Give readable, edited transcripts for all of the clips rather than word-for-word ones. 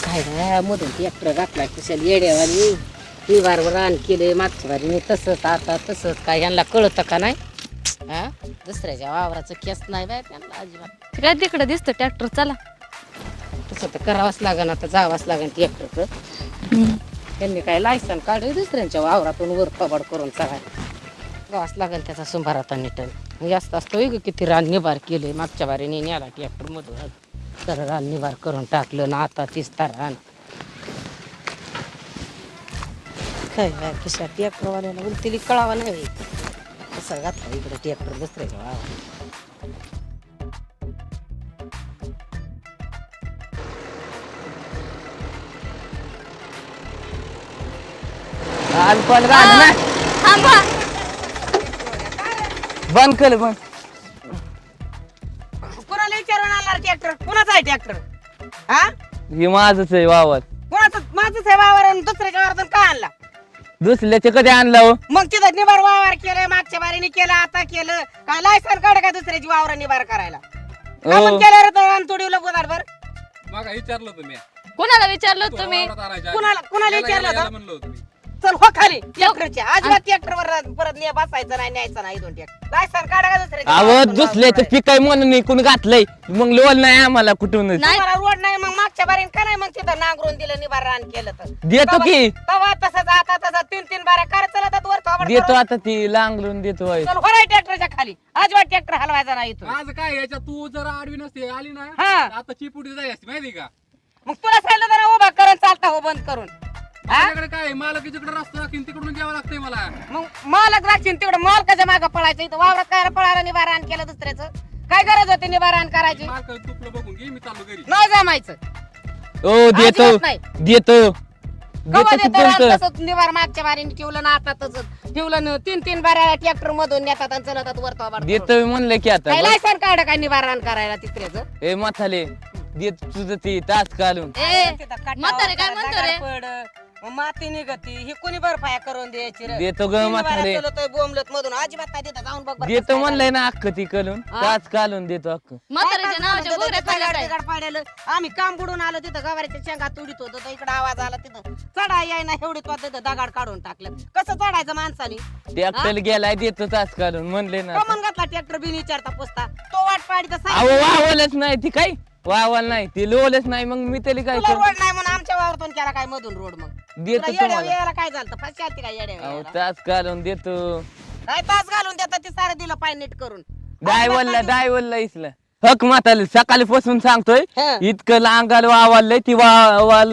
काय नाही मधून ट्रॅक्टर घातला कुशल येड्यावानी निवारवर रान केले मागच्या वारीने तसंच आता तसंच काय यांना कळतं का नाही हा दुसऱ्याच्या वावराचं केस नाही बाय त्यांना अजिबात काय तिकडे दिसतं ट्रॅक्टर चला तसं तर करावंच लागेल आता जावंच लागेल ट्रॅक्टरचं त्यांनी काय लायसन काढले दुसऱ्यांच्या वावरातून वर कबाड करून चालाय गावाच लागेल त्याचा सुंभार आता निटन जास्त असतो ग किती रान निभार केले मागच्या वारीने न्याला ट्रॅक्टर मधून तर रान निभार करून टाकलं ना आता तीच रान काय किशा ट्रॅक्टरवाल्याला उलतीली कळावा नाही कसं घातला इकडे ट्रॅक्टर दुसऱ्याच्या वावरात थांबा बंद कर बंद. कोणाला विचारून आणणार ट्रॅक्टर कोणाचा आहे ट्रॅक्टर हा हे माझंच आहे वावर. कोणाचं माझंच आहे वावर आणि दुसऱ्याच्या वावरातून का आणला दुसऱ्याचे कधी आणला हो? मग तिथं निभार वावर केलं मागच्या बारीने केलं आता केलं काय लायसन काढ का दुसऱ्याची वावर निभार करायला आपण केलं रे तर तुडीवलं गोदाडभर मग विचारलं तुम्ही कोणाला विचारलं तुम्ही कुणाला विचारलं होतं म्हणलं होतं मी. चल हो खाली ट्रॅक्टरच्या अजिबात ट्रॅक्टरवर परत बसायचं नाही न्यायचं नाही दोन ट्रॅक्टर लायसन काढा का दुसऱ्याच्या अहो वावरातून दुसऱ्याचं वावर पीक आहे म्हणून इकून घातलंय मग लोल नाही आम्हाला कुठून नाही. तुम्हाला रोड नाही मग मागच्या बारीने का नाही मग तिथं नांगरून दिलं निभार रान केलं तर देतो की तवा तसंच आता तसं तीन बाऱ्या कर चला वर थोबाड देतो करून. आता ती लांगलून देतो होय. चल हो ट्रॅक्टरच्या खाली अजिबात ट्रॅक्टर हलवायचा नाही इथून आज काय याच्यात तू जर आडवी नसते आली ना हा. आता चिपुटी जाय असते माहिती का मग तुला सांगितलं जरा उभा करून चालता हो बंद करून हा? माझ्याकडे काय मालकीच्याकडे रस्ता दाखीन तिकडून द्यावं लागतंय मला. मग मालक राखीन तिकडे मालकाच्या मागं पळायचं इथं वावरात काय पळायला निवारण केलं दुसऱ्याचं काय गरज होती निवारण करायची मालक तुपलं बघून घे मी चाललो घरी. नाही जमायचं ओ देतो अजिबात नाही. देतो कवा देतो देतो रान की तसंच निवार मागच्या बारीने ठेवलं ना आता तसंच ठेवलं ना तीन बाऱ्या ट्रॅक्टर मधून नेतात आणि चलतात वर थोबाड करून. देतो म्हणलं की आता काय लायसन काढ काय निवारण करायला तिसऱ्याचं ए म्हाताले देत तुझं ती तास घालून ए तिथं कटाव, म्हातारे काय म्हणतो रे? दगड पड, मग माती निघती ही कोणी बरफाया करून द्यायची रे? देतो ग तीन म्हातारे. बाऱ्या चलतोय बोंबलत मधून अजिबात नाही तिथं जाऊन बघ बरं कसं देतो आहे म्हणलंय ना अख्ख ती करून हा? तास घालून देतो अख्ख म्हाताऱ्याच्या नावाच्या गोऱ्या खाल्ल्या काय दगड पाडलेलं. आम्ही काम बुडून आलो तिथं गवारीच्या शेंगा तुडीत होतो तर इकडे आवाज आला तिथं चढा याय ना एवढीत वाटत तिथं दगड काढून टाकलं कसं चढायचं माणसाने ट्रॅक्टर गेलाय देतो तास घालून म्हणले ना कमन घातला ट्रॅक्टर बिन विचारता पोचता तो वाट पाडी तर अहो वावलच नाही ती काय वावल नाही ती लोलच नाही मग मी त्याला काय तुला करू रोड नाही म्हणून आमच्या वावरतून केला काय मधून रोड मग देतो तुला येड्या तुम्हाला वेळेला काय झालं फसली आलती काय येड्या अहो वेळेला तास घालून देतो काय तास घालून देतात ते सारं दिलं पाय नीट करून डायवलला इसला हक माताले सकाळी पासून सांगतोय हं. इतकं लांगाला वावलंय ती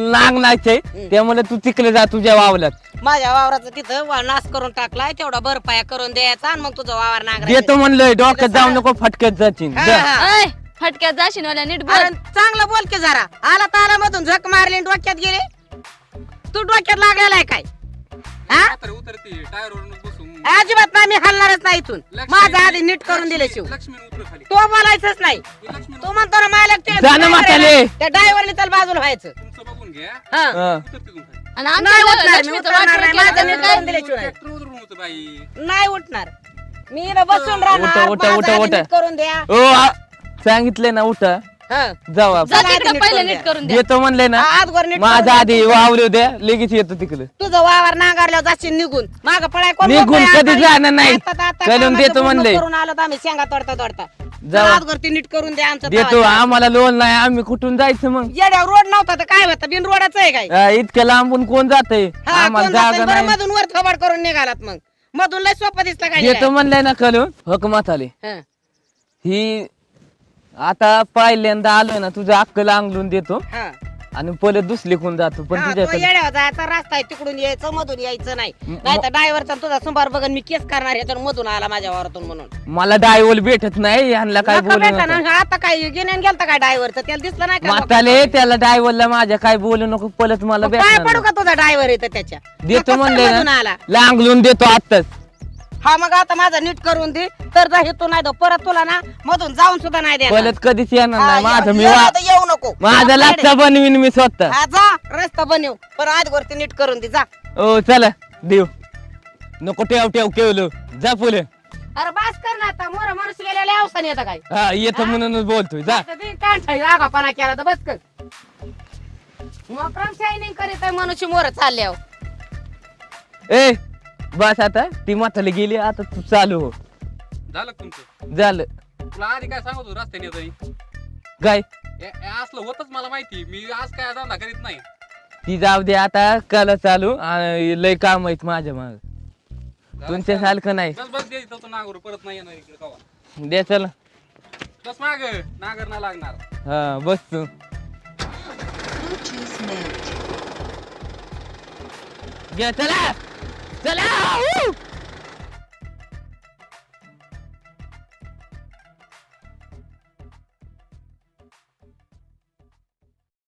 लांगलायचंय त्यामुळे तू तिकडे जा तुझ्या वावलात माझ्या वावराचं तिथं नाश करून टाकलाय तेवढा बरपाया करून द्यायचा आणि मग तुझं वावर नांगरायचं. देतो म्हणलंय डोक्यात जाऊ नको फटक्यात जाशील हा, जा. हा. ऐ, फटक्यात जाशील वाल्या नीट अरे बोल चांगलं बोल की जरा आला ताला मधून झक मारली आणि डोक्यात गेले तू डोक्यात लागलेला आहे काय हा म्हातारी उतरते टायरवरून बसून अजिबात नाही मी हलणारच नाही इथून माझं आधी नीट करून दिले शिव लक्ष्मी उतर खाली तो बोलायचंच नाही ही लक्ष्मी तो म्हणतो ना मालक ते जा ना म्हातारे. त्या ड्रायव्हरने त्याला बाजूला व्हायचं तुमचं बघून घ्या हा. हा. उतरते तुमचं आणि नाही आमच्या उठणार, मी लक्ष्मीचं उतरणार वाटोळं नाही, केलं माझं तर नीट काय? करून दिल्याशिवाय ट्रॅक्टर उतरून होतं बाई. नाही उठणार मी इथं बसून राहणार उठा, माझं उठा, आधी उठा. नीट करून द्या सांगितले ना उठा हा. जाऊ आपण. जा चला, तिकडं नीट पहिलं करून नीट द्या. करून द्या देतो म्हणले ना आज वर नीट माझा करून आधी द्या. वावले द्या लगेच येतो तिकडे तुझं वावर नांगरल्यावर जाशील निघून माग पळाय कोण निघून मोकळं आहे कधी आता? जाणार नाही. आता- आता करून कामाचं देतो पूर्ण म्हणले. करून आलो तर आम्ही शेंगा तोडता तोडता जाऊ. आज वरती नीट करून द्या आमचं देतो तवा. आम्हाला लोन नाही आम्ही कुठून जायचं मग येड्यावर रोड नव्हता तर काय होतं बिन रोडाचं आहे काय इतक्या लांबून कोण जातंय हा, आम्हाला कोण जातंय? जागा बरं, नाही मधून वर थोबाड करून निघालात मग मधून लय सोपं दिसलं काय देतो म्हणलंय ना कळून हकमात आले हं. ही आता पहिल्यांदा आलोय ना तुझं अक्कल अंगलून देतो हा. आणि परत दुसरी कोण जातो पण हा, तो तुझ्याकडे येड्यावर जायचा रस्ता आहे तिकडून यायचं मधून यायचं नाही नाही तर ड्रायव्हरचा तुझा सुंबार बघन मी केस करणार ह्याच्यावर मधून आला माझ्या वावरातून म्हणून मला डायवल भेटत नाही यांना काय नका बोलू भेटा नका ना, आता काय गेल्यान गेलता काय ड्रायव्हरचं त्याला दिसलं नाही का म्हाताले त्याला डायव्हरला माझ्या काय बोलू नको परत मला मग काय भेटणार पडू का तुझा ड्रायव्हर येतं त्याच्या देतो कसं म्हणले मधून ना आला लांगलून देतो आत्ताच हा मग आता माझा नीट करून दे तर जा हेतू नाही परत तुला ना मधून जाऊन सुद्धा नाही देणार. परत कधीच येणार हा, नाही माझं मी येऊ तर येऊ नको माझा लागता बनवीन मी स्वतः हा जा रस्ता बनव पण आज वरती नीट करून दे जा ओ चला देव नको ठेव ठेव केवलो जा पुढे अरे बास कर ना आता मोर माणूस गेलेल्या अवसान येतं काय हा येतो म्हणूनच बोलतोय जा आता ते कांठाई आगापणा केला तर बस कर मग शायनिंग करीत आहे मनुष्य मोर चालल्यावर. ए बस आता ती म्हाताली गेली आता तू चालू हो. झालं का तुमचं? झालं तुला आधी काय सांगत होतो रस्त्याने येतोय? काय असलं होतच मला माहिती. मी आज काय धंदा करीत नाही. ती जाऊ दे आता कला चालू लय काम आहेत माझ्या माग तुमच्या सारखं नाही. बस बस द्यायचं तो नागर परत नाही येणार इकडे कवा. दे चला बस माग नागर नाही लागणार. हा बस तू घे चला चला